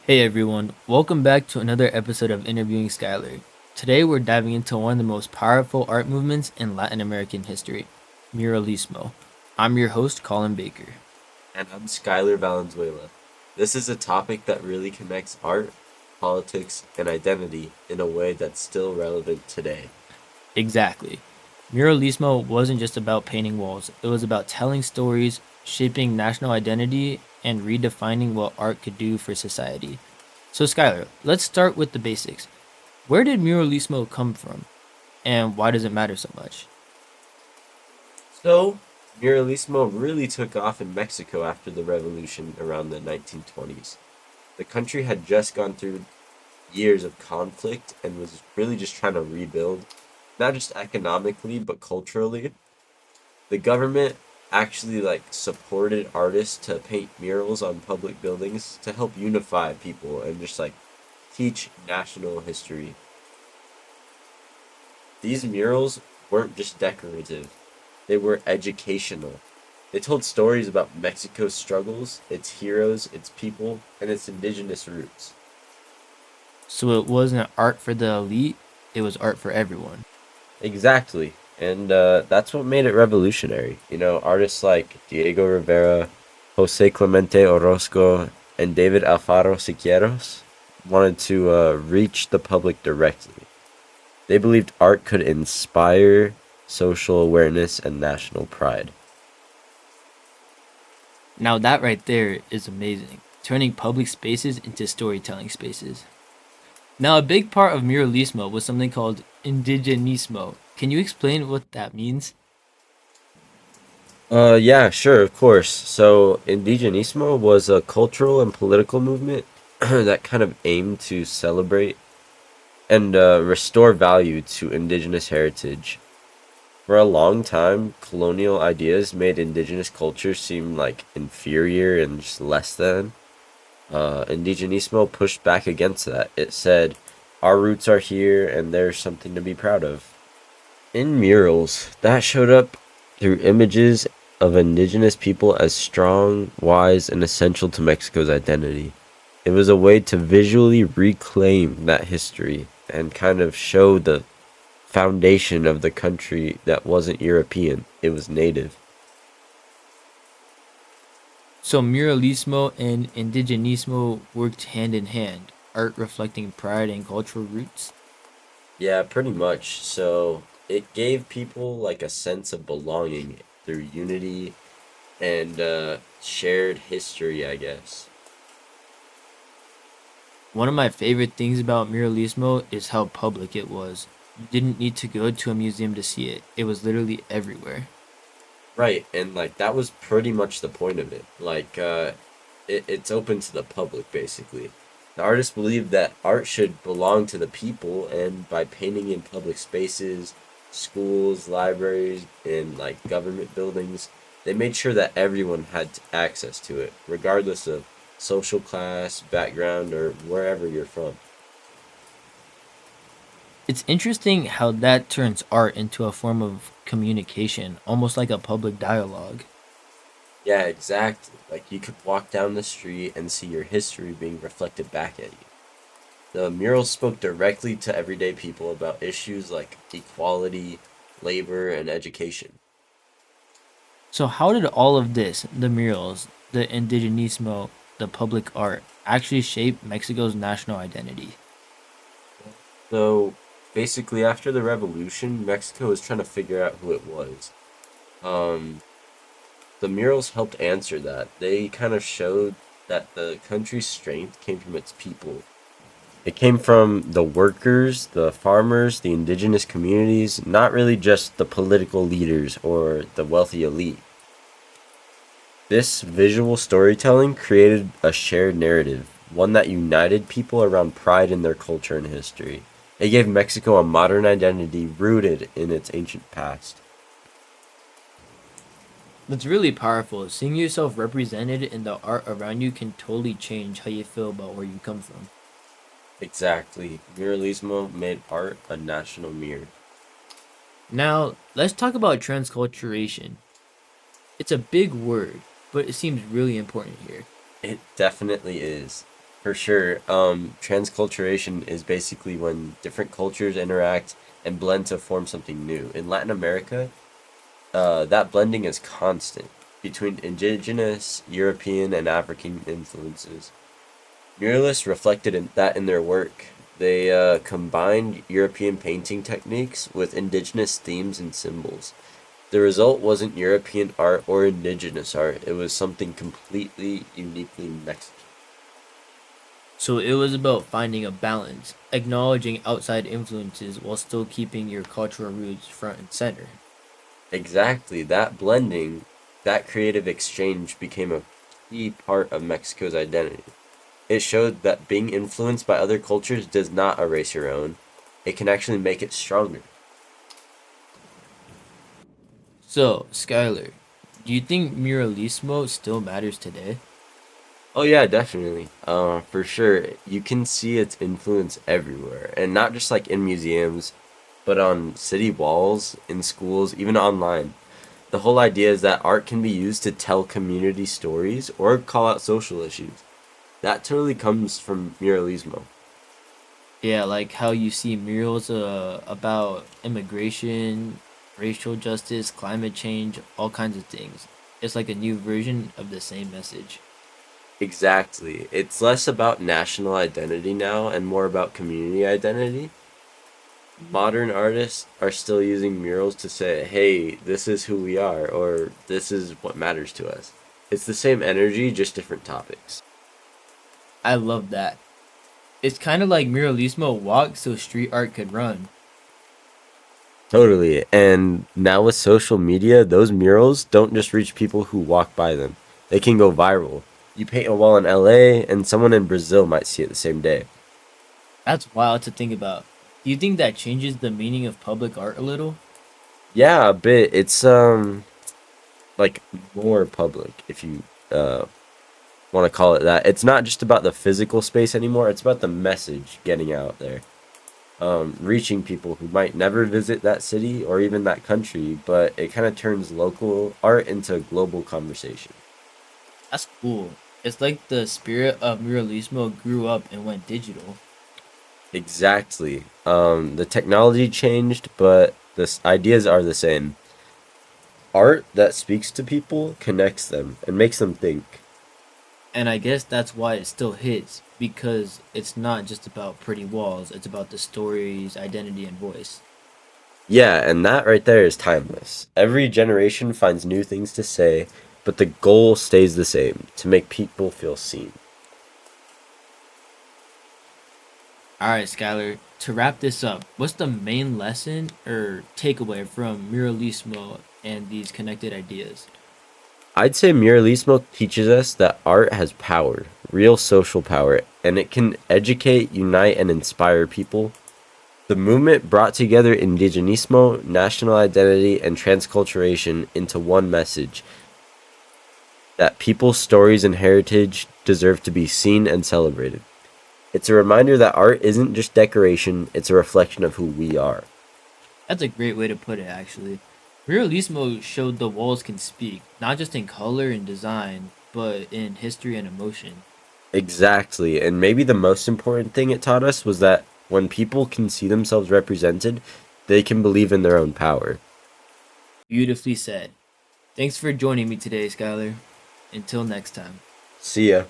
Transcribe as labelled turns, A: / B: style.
A: Hey everyone, welcome back to another episode of Interviewing Skyler. Today we're diving into one of the most powerful art movements in Latin American history, Muralismo. I'm your host, Colin Baker.
B: And I'm Skyler Valenzuela. This is a topic that really connects art, politics, and identity in a way that's still relevant today.
A: Exactly. Muralismo wasn't just about painting walls, it was about telling stories, shaping national identity, and redefining what art could do for society. So, Skyler, let's start with the basics. Where did Muralismo come from, and why does it matter so much?
B: So, Muralismo really took off in Mexico after the revolution around the 1920s. The country had just gone through years of conflict and was really just trying to rebuild, not just economically, but culturally. The government actually supported artists to paint murals on public buildings to help unify people and just teach national history. These murals weren't just decorative, they were educational. They told stories about Mexico's struggles, its heroes, its people, and its indigenous roots.
A: So, it wasn't art for the elite, it was art for everyone.
B: Exactly. And that's what made it revolutionary. You know, artists like Diego Rivera, Jose Clemente Orozco, and David Alfaro Siqueiros wanted to reach the public directly. They believed art could inspire social awareness and national pride.
A: Now that right there is amazing, turning public spaces into storytelling spaces. Now a big part of muralismo was something called indigenismo. Can you explain what that means?
B: Yeah, sure, of course. So, Indigenismo was a cultural and political movement that kind of aimed to celebrate and restore value to indigenous heritage. For a long time, colonial ideas made indigenous culture seem like inferior and just less than. Indigenismo pushed back against that. It said, our roots are here and there's something to be proud of. In murals, that showed up through images of indigenous people as strong, wise, and essential to Mexico's identity. It was a way to visually reclaim that history and kind of show the foundation of the country that wasn't European, it was native.
A: So muralismo and indigenismo worked hand in hand, art reflecting pride and cultural roots.
B: Yeah, pretty much. So it gave people like a sense of belonging through unity and shared history, I guess.
A: One of my favorite things about muralismo is how public it was. You didn't need to go to a museum to see it. It was literally everywhere.
B: Right, and that was pretty much the point of it. It's open to the public basically. The artist believed that art should belong to the people, and by painting in public spaces, schools, libraries, and government buildings, they made sure that everyone had access to it, regardless of social class, background, or wherever you're from.
A: It's interesting how that turns art into a form of communication, almost like a public dialogue.
B: Yeah, exactly. Like you could walk down the street and see your history being reflected back at you. The mural spoke directly to everyday people about issues like equality, labor, and education.
A: So, how did all of this, the murals, the indigenismo, the public art, actually shape Mexico's national identity?
B: So basically, after the revolution, Mexico was trying to figure out who it was. Um, the murals helped answer that. They kind of showed that the country's strength came from its people. It came from the workers, the farmers, the indigenous communities, not really just the political leaders or the wealthy elite. This visual storytelling created a shared narrative, one that united people around pride in their culture and history. It gave Mexico a modern identity rooted in its ancient past.
A: That's really powerful. Seeing yourself represented in the art around you can totally change how you feel about where you come from.
B: Exactly. Muralismo made art a national mirror.
A: Now, let's talk about transculturation. It's a big word, but it seems really important here.
B: It definitely is. For sure. Transculturation is basically when different cultures interact and blend to form something new. In Latin America, that blending is constant between indigenous, European, and African influences. Muralists reflected that in their work. They combined European painting techniques with indigenous themes and symbols. The result wasn't European art or indigenous art, it was something completely uniquely Mexican.
A: So it was about finding a balance, acknowledging outside influences while still keeping your cultural roots front and center.
B: Exactly, that blending, that creative exchange became a key part of Mexico's identity. It showed that being influenced by other cultures does not erase your own, it can actually make it stronger.
A: So, Skyler, do you think muralismo still matters today?
B: Oh yeah, definitely. For sure. You can see its influence everywhere, and not just like in museums, but on city walls, in schools, even online. The whole idea is that art can be used to tell community stories or call out social issues. That totally comes from muralismo.
A: Yeah, like how you see murals about immigration, racial justice, climate change, all kinds of things. It's like a new version of the same message.
B: Exactly. It's less about national identity now and more about community identity. Modern artists are still using murals to say, hey, this is who we are, or this is what matters to us. It's the same energy, just different topics.
A: I love that. It's kind of like muralismo walked so street art could run.
B: Totally. And now with social media, those murals don't just reach people who walk by them, they can go viral. You paint a wall in LA, and someone in Brazil might see it the same day.
A: That's wild to think about. Do you think that changes the meaning of public art a little?
B: Yeah, a bit. It's like more public, if you want to call it that. It's not just about the physical space anymore, it's about the message getting out there. Reaching people who might never visit that city or even that country, but it kind of turns local art into a global conversation.
A: That's cool. It's like the spirit of muralismo grew up and went digital.
B: Exactly. The technology changed, but the ideas are the same. Art that speaks to people connects them and makes them think.
A: And I guess that's why it still hits because it's not just about pretty walls, it's about the stories, identity, and voice.
B: Yeah, and that right there is timeless. Every generation finds new things to say, but the goal stays the same to make people feel seen.
A: All right, Skylar, to wrap this up, what's the main lesson or takeaway from muralismo and these connected ideas?
B: I'd say Muralismo teaches us that art has power, real social power, and it can educate, unite, and inspire people. The movement brought together indigenismo, national identity, and transculturation into one message that people's stories and heritage deserve to be seen and celebrated. It's a reminder that art isn't just decoration, it's a reflection of who we are.
A: That's a great way to put it, actually. Muralismo showed the walls can speak, not just in color and design, but in history and emotion.
B: Exactly, and maybe the most important thing it taught us was that when people can see themselves represented, they can believe in their own power.
A: Beautifully said. Thanks for joining me today, Skylar. Until next time.
B: See ya.